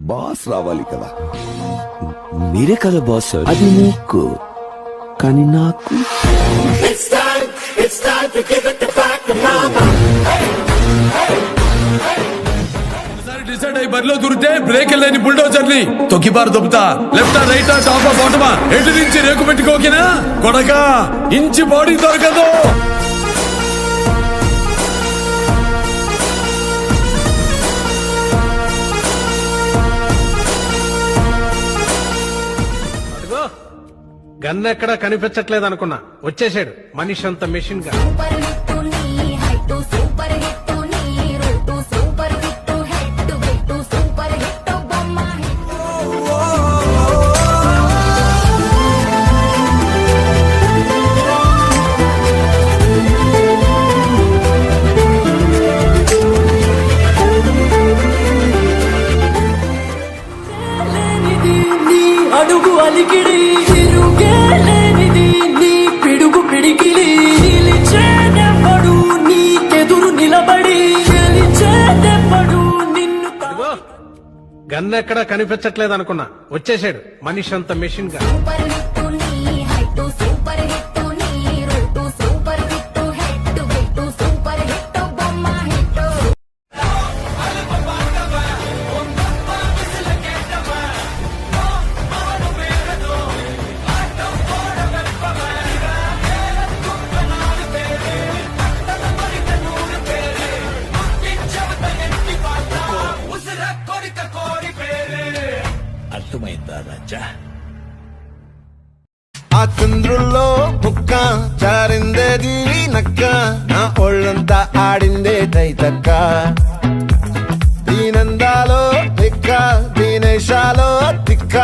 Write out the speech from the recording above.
Boss రావాలి కదా. మీరే కదా బాస్ సార్. అది నీకు, కానీ నాకు డిసైడ్ అయ్యి బరిలో దూరితే బ్రేక్ లేని బుల్డోజర్ని తొక్కిబారు దొబ్బుతా. లెఫ్ట్ రైట్ టాప్ బాటమా ఎటు నుంచి రేకు పెట్టుకోకినా కొడక ఇంచి బాడీ దొరకదు. గన్ ఎక్కడా కనిపించట్లేదు అనుకున్నా, వచ్చేసాడు మనిషి అంత మెషిన్ గా. అడుగు అలికిడి తిరుగేలేనిది నీ పిడుగు పిడికిలి నిలిచేదెవ్వడు నీకెదురు నిలబడి గెలిచేదెవ్వడు నిన్ను. గన్ ఎక్కడా కనిపించట్లేదు అనుకున్నా, వచ్చేసాడు మనిషి అంత మెషిన్ గా. అర్థమైందా రాజా? ఆ చంద్రుల్లో బుక్క జారిందేది నక్క, నా ఒళ్ళంతా ఆడిందే తైతక్క. దీనందాలో తిక్క, దీనేశాలో తిక్క,